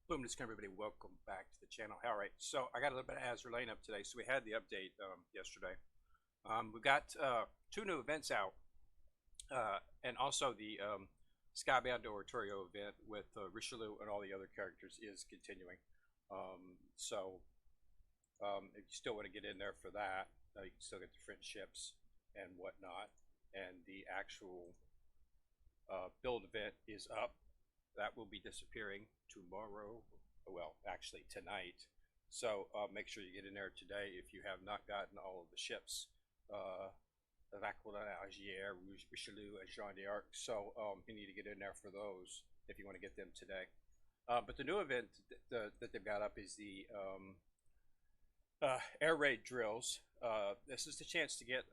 Boom, discovery everybody. Welcome back to the channel. All right, so I got a little bit of Azure laying up today. So we had the update yesterday. We got two new events out, and also the Skybound Oratorio event with Richelieu and all the other characters is continuing. If you still want to get in there for that, you can still get the French ships and whatnot. And the actual build event is up. That will be disappearing tomorrow. Well, actually tonight. So make sure you get in there today if you have not gotten all of the ships. Azure, Richelieu, and Jean d'Arc. So you need to get in there for those if you want to get them today. But the new event that they've got up is the air raid drills. This is the chance to get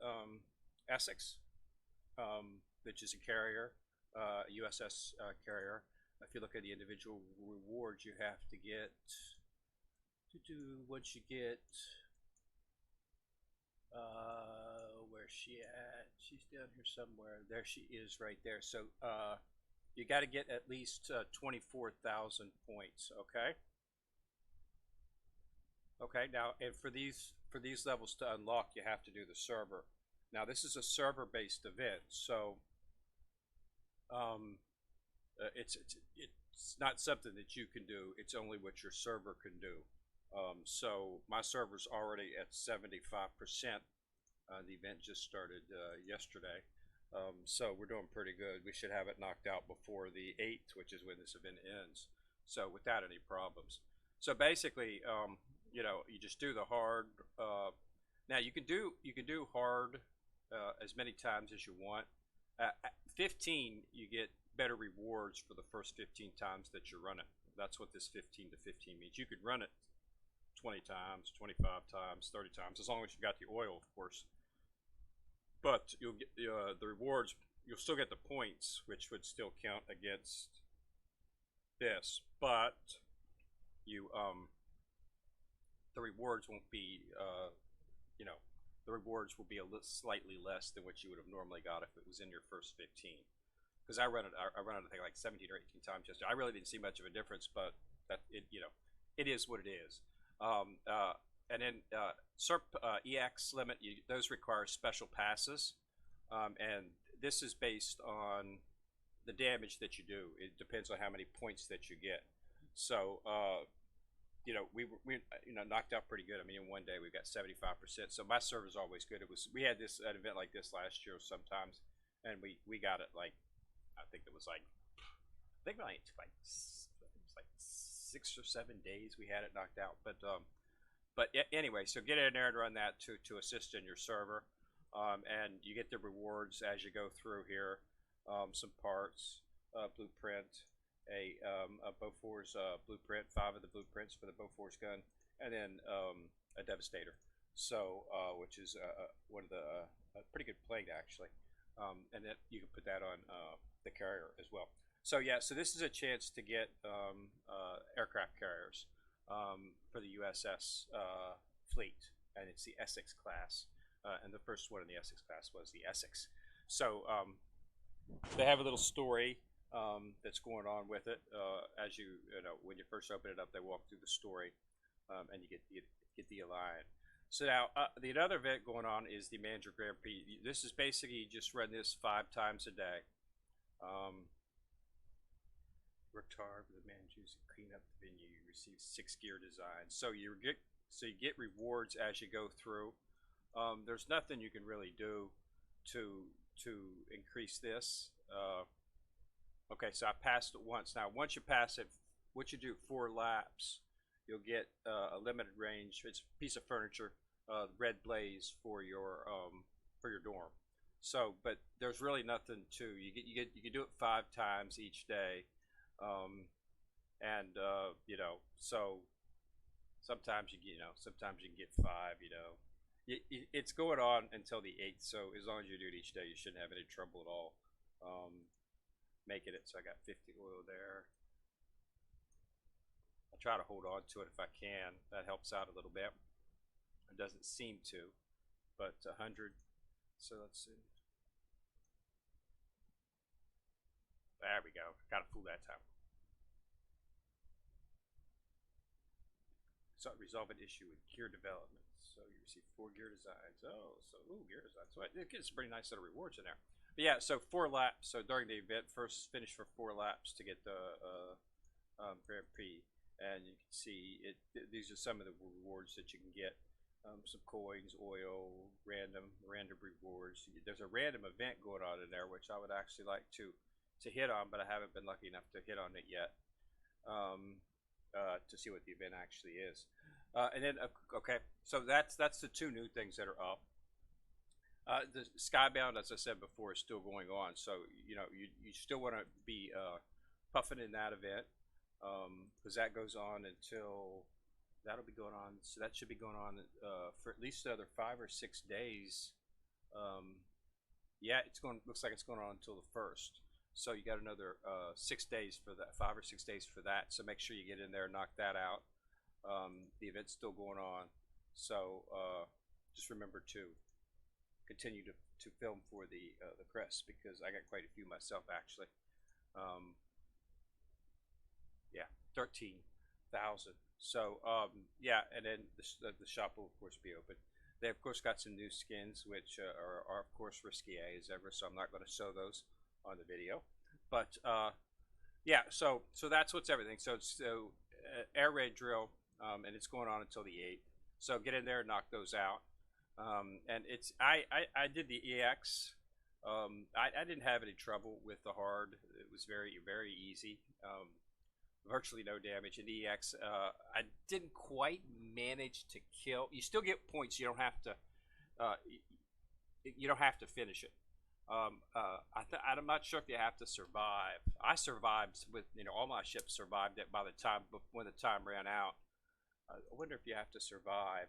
Essex, which is a carrier, USS carrier. If you look at the individual rewards you have to get once you get where's she at? She's down here somewhere. There she is right there. So you got to get at least 24,000 points. Okay, now, and for these levels to unlock, you have to do the server. Now this is a server based event, so it's not something that you can do. It's only what your server can do. So my server's already at 75%. The event just started yesterday. So we're doing pretty good. We should have it knocked out before the 8th, which is when this event ends. So without any problems. So basically, you just do the hard. Now you can do hard as many times as you want. 15, you get better rewards for the first 15 times that you run it. That's what this 15 to 15 means. You could run it 20 times, 25 times, 30 times, as long as you've got the oil, of course. But you'll get the rewards. You'll still get the points, which would still count against this. But you the rewards won't be the rewards will be a little slightly less than what you would have normally got if it was in your first 15. Because I run it I think like 17 or 18 times yesterday. I really didn't see much of a difference, but that it is what it is. And then SERP EX limit, those require special passes, and this is based on the damage that you do. It depends on how many points that you get. So we knocked out pretty good. I mean, in one day we got 75%. So my server's always good. We had an event like this last year sometimes, and we got it like I think it was like 6 or 7 days we had it knocked out. But anyway, so get in there and run that to assist in your server, and you get the rewards as you go through here. Some parts, blueprint, a Bofors blueprint, 5 of the blueprints for the Bofors gun, and then a Devastator. So which is one of the pretty good plate actually, and then you can put that on the carrier as well. So yeah, so this is a chance to get aircraft carriers for the USS fleet, and it's the Essex class, and the first one in the Essex class was the Essex. So they have a little story that's going on with it. As when you first open it up, they walk through the story, and you get the Alliant. So now the other event going on is the Manager Grand Prix. This is basically you just run this 5 times a day. Worked hard with the managers to clean up the venue. You receive 6 gear designs. So you get rewards as you go through. There's nothing you can really do to increase this. Okay, so I passed it once. Now once you pass it, what you do 4 laps, you'll get a limited range. It's a piece of furniture, red blaze for your dorm. So, but there's really nothing to you can do it 5 times each day. So sometimes you can get 5. It's going on until the 8th. So as long as you do it each day, you shouldn't have any trouble at all making it. So I got 50 oil there. I try to hold on to it if I can. That helps out a little bit. It doesn't seem to, but 100. So let's see. There we go. Got a fool that time. resolve an issue with gear development. So you receive 4 gear designs. Oh, so gear designs. So it gets a pretty nice set of rewards in there. But yeah, so 4 laps. So during the event, first finish for 4 laps to get the Grand Prix, and you can see it. These are some of the rewards that you can get. Some coins, oil, random rewards. There's a random event going on in there, which I would actually like to hit on, but I haven't been lucky enough to hit on it yet. To see what the event actually is. And then, okay, so that's the 2 new things that are up. The Skybound, as I said before, is still going on. So, you know, you still want to be puffing in that event, because that goes on until, that'll be going on, so that should be going on for at least another 5 or 6 days. Yeah, looks like it's going on until the 1st. So you got another 6 days for that, 5 or 6 days for that. So make sure you get in there and knock that out. The event's still going on. So just remember to continue to film for the crest, because I got quite a few myself actually. Yeah, 13,000. So yeah, and then the shop will of course be open. They of course got some new skins, which are of course risky as ever. So I'm not going to show those on the video, but yeah, so that's what's everything. So air raid drill, and it's going on until the 8th. So get in there and knock those out. And it's I did the EX. I didn't have any trouble with the hard. It was very easy. Virtually no damage. In the EX, I didn't quite manage to kill. You still get points. You don't have to. You don't have to finish it. I'm not sure if you have to survive. I survived with, you know, all my ships survived it by the time when the time ran out. I wonder if you have to survive.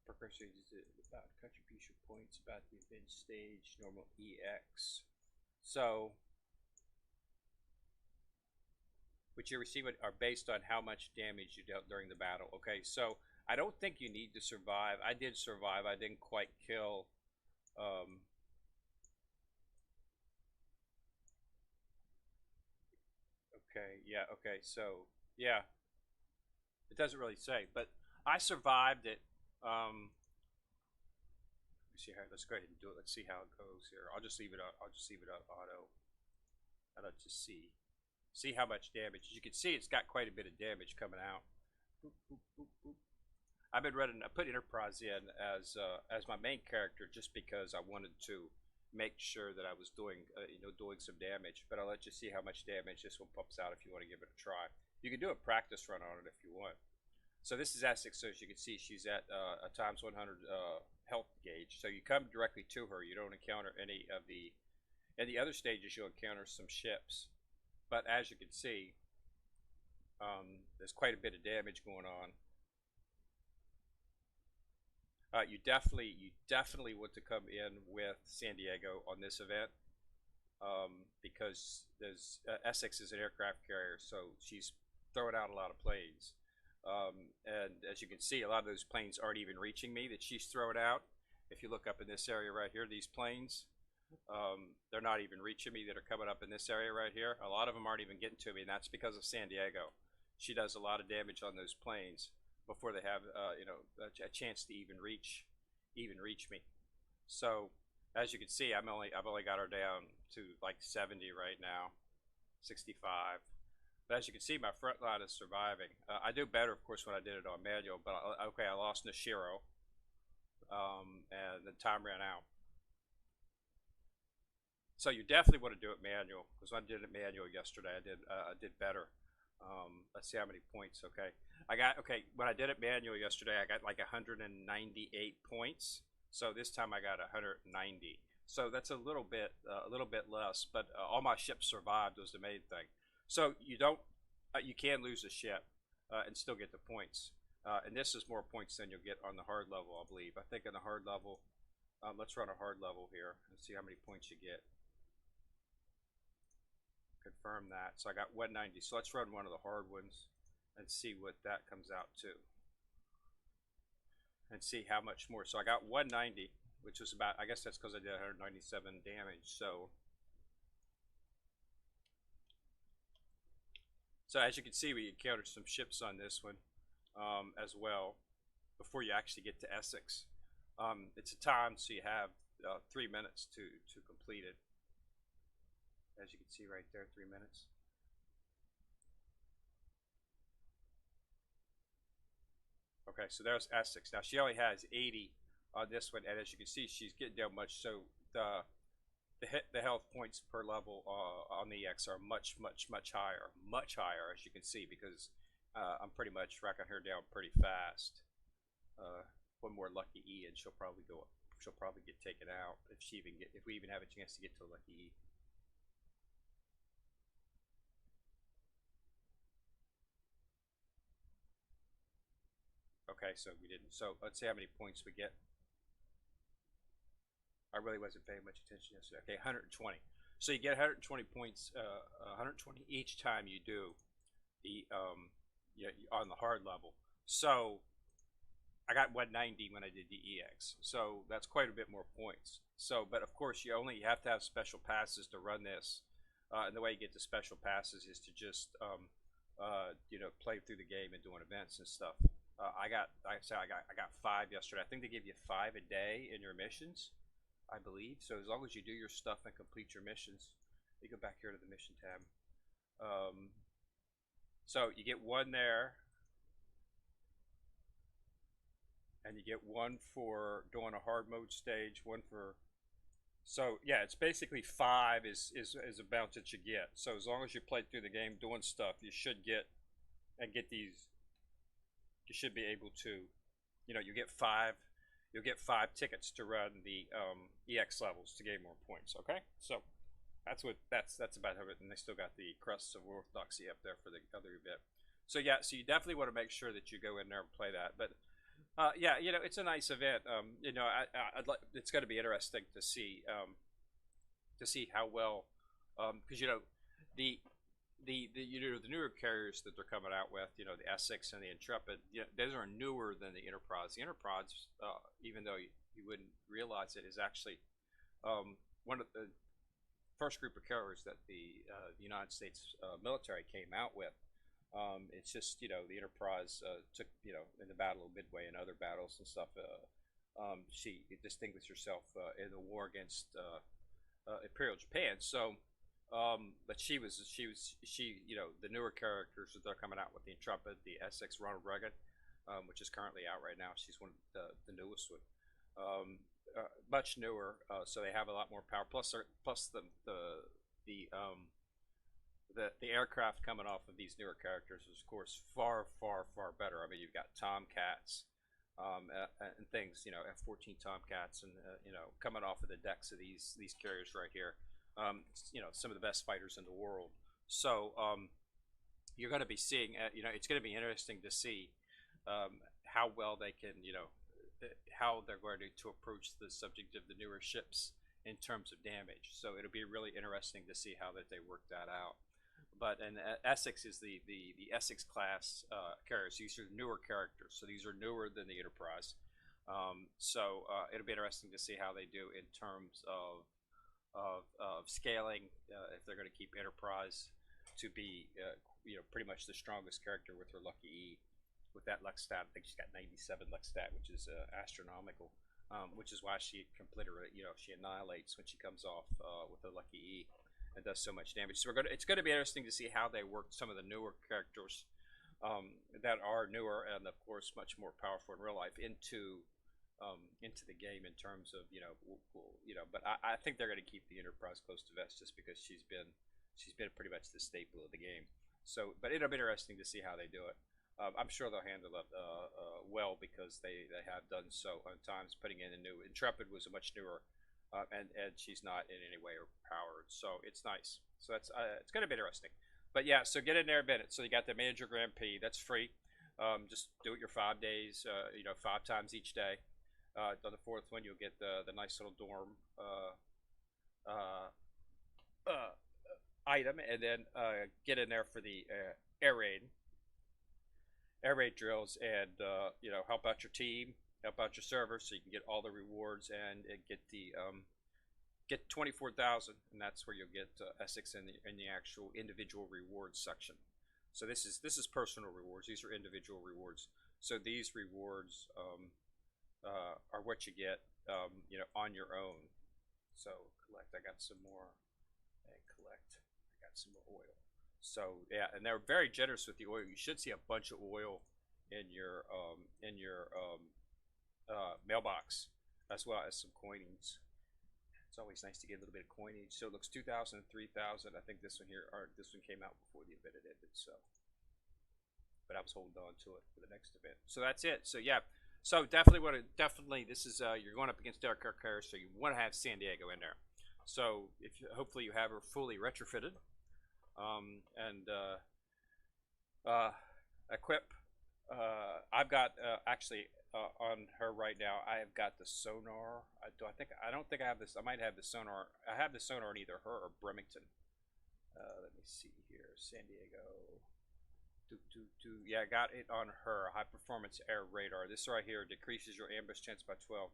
Precursor is about contribution points, about the event stage, normal EX. So, which you receive are based on how much damage you dealt during the battle. Okay, so I don't think you need to survive. I did survive. I didn't quite kill. Okay, yeah, okay, so, yeah, it doesn't really say, but I survived it. Let me see how, let's go ahead and do it. Let's see how it goes here. I'll just leave it on auto. And let's just see how much damage. As you can see, it's got quite a bit of damage coming out. Boop, boop, boop, boop. I've been running. I put Enterprise in as my main character just because I wanted to make sure that I was doing some damage. But I'll let you see how much damage this one pumps out if you want to give it a try. You can do a practice run on it if you want. So this is Essex, so as you can see, she's at a times 100 health gauge. So you come directly to her. You don't encounter any of the. In the other stages, you'll encounter some ships. But as you can see, there's quite a bit of damage going on. You definitely want to come in with San Diego on this event, because there's Essex is an aircraft carrier, so she's throwing out a lot of planes. And as you can see, a lot of those planes aren't even reaching me that she's throwing out. If you look up in this area right here, these planes, they're not even reaching me that are coming up in this area right here. A lot of them aren't even getting to me, and that's because of San Diego. She does a lot of damage on those planes before they have a chance to even reach me. So as you can see, I've only got her down to like 70 right now, 65. But as you can see, my front line is surviving. I do better, of course, when I did it on manual. But okay, I lost Nishiro, and the time ran out. So you definitely want to do it manual, because when I did it manual yesterday, I did better. Let's see how many points. Okay, when I did it manual yesterday, I got like 198 points. So this time I got 190. So that's a little bit less, but all my ships survived was the main thing. So you can lose a ship and still get the points. And this is more points than you'll get on the hard level, I believe. I think on the hard level, let's run a hard level here and see how many points you get. Confirm that. So I got 190. So let's run one of the hard ones and see what that comes out to. And see how much more. So I got 190, which was about, I guess that's because I did 197 damage. So as you can see, we encountered some ships on this one. as well before you actually get to Essex. It's a time, so you have 3 minutes to complete it. As you can see right there, 3 minutes. Okay, so there's Essex. Now she only has 80 on this one, and as you can see, she's getting down much. So the health points per level on the EX are much higher, as you can see, because I'm pretty much racking her down pretty fast. One more lucky E, and she'll probably go. She'll probably get taken out if we even have a chance to get to a lucky E. Okay, so we didn't. So let's see how many points we get. I really wasn't paying much attention yesterday. Okay, 120. So you get 120 points, 120 each time you do the on the hard level. So I got 190 when I did the EX. So that's quite a bit more points. So, but of course, you have to have special passes to run this. And the way you get the special passes is to just play through the game and doing events and stuff. I got 5 yesterday. I think they give you 5 a day in your missions, I believe. So as long as you do your stuff and complete your missions, you go back here to the mission tab. So you get 1 there, and you get 1 for doing a hard mode stage, 1 for. So yeah, it's basically 5 is a bounce that you get. So as long as you play through the game doing stuff, you should get these. You should be able to, you get 5. You'll get 5 tickets to run the EX levels to gain more points. Okay, so that's about it. And they still got the Crusts of Orthodoxy up there for the other event. So yeah, so you definitely want to make sure that you go in there and play that. But yeah, it's a nice event. It's going to be interesting to see how well, because the newer carriers that they're coming out with, the Essex and the Intrepid, those are newer than the Enterprise. The Enterprise, even though you wouldn't realize it, is actually one of the first group of carriers that the United States military came out with. It's just, the Enterprise took, in the Battle of Midway and other battles and stuff, she distinguished herself in the war against Imperial Japan. So, but she, the newer characters that they're coming out with, the Intrepid, the Essex, Ronald Reagan, which is currently out right now. She's one of the newest one. Much newer, so they have a lot more power. Plus the aircraft coming off of these newer characters is, of course, far better. I mean, you've got Tomcats and things, F-14 Tomcats, and coming off of the decks of these carriers right here. Some of the best fighters in the world. So you're going to be seeing, it's going to be interesting to see how well they can, how they're going to approach the subject of the newer ships in terms of damage. So it'll be really interesting to see how that they work that out. But Essex is the Essex class carriers. These are newer characters, so these are newer than the Enterprise. So it'll be interesting to see how they do in terms of scaling, if they're going to keep Enterprise to be pretty much the strongest character with her lucky E, with that luck stat. I think she's got 97 luck stat, which is astronomical, which is why she completed she annihilates when she comes off with a lucky E and does so much damage. So it's going to be interesting to see how they work some of the newer characters that are newer and of course much more powerful in real life into the game in terms of but I think they're going to keep the Enterprise close to vest just because she's been pretty much the staple of the game. So, but it'll be interesting to see how they do it. I'm sure they'll handle it well because they have done so on times. Putting in a new Intrepid was a much newer, and she's not in any way overpowered, so it's nice. So that's it's going to be interesting. But yeah, so get in there, Bennett. So you got the Manager Grand Prix. That's free. Just do it your 5 days. 5 times each day. On the 4th one, you'll get the nice little dorm item, and then get in there for the air raid drills, and help out your team, help out your server, so you can get all the rewards and get 24,000, and that's where you'll get Essex in the actual individual rewards section. So this is personal rewards. These are individual rewards. So these rewards are what you get, on your own. So collect. I got some more. And collect. I got some more oil. So yeah, and they're very generous with the oil. You should see a bunch of oil in your mailbox, as well as some coinings. It's always nice to get a little bit of coinage. So it looks 2,000, 3,000. I think this one here, or this one came out before the event had ended. So, but I was holding on to it for the next event. So that's it. So yeah, so definitely this is you're going up against Derek Kirk, so you want to have San Diego in there. So if hopefully you have her fully retrofitted, and equip. I've got actually on her right now. I have got the sonar. I don't think I have this. I might have the sonar. I have the sonar in either her or Bremerton. Let me see here. San Diego. Yeah, I got it on her. High performance air radar. This right here decreases your ambush chance by 12,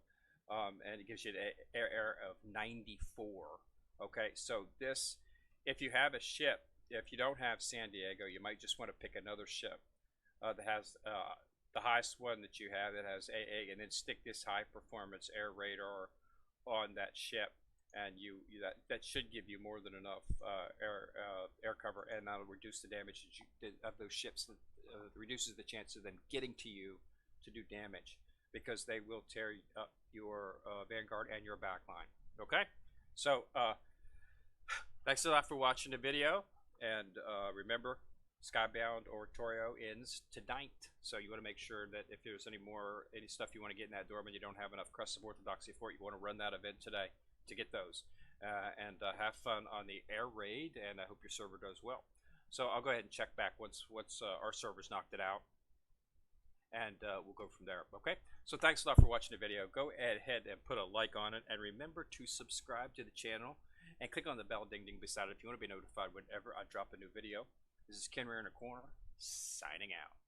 and it gives you an air of 94. Okay, so this, if you have a ship, if you don't have San Diego, you might just want to pick another ship that has the highest one that you have that has AA, and then stick this high performance air radar on that ship, and that should give you more than enough air cover, and that'll reduce the damage of those ships. Reduces the chance of them getting to you to do damage, because they will tear up your vanguard and your backline. Okay, so thanks a lot for watching the video, and remember, Skybound Oratorio ends tonight, so you want to make sure that if there's any stuff you want to get in that dorm and you don't have enough Crests of Orthodoxy for it, you want to run that event today to get those, and have fun on the air raid, and I hope your server does well. So I'll go ahead and check back once our servers knocked it out, and we'll go from there. Okay, so thanks a lot for watching the video. Go ahead and put a like on it, and remember to subscribe to the channel and click on the bell ding ding beside it if you want to be notified whenever I drop a new video. This is Ken Rear in the Corner, signing out.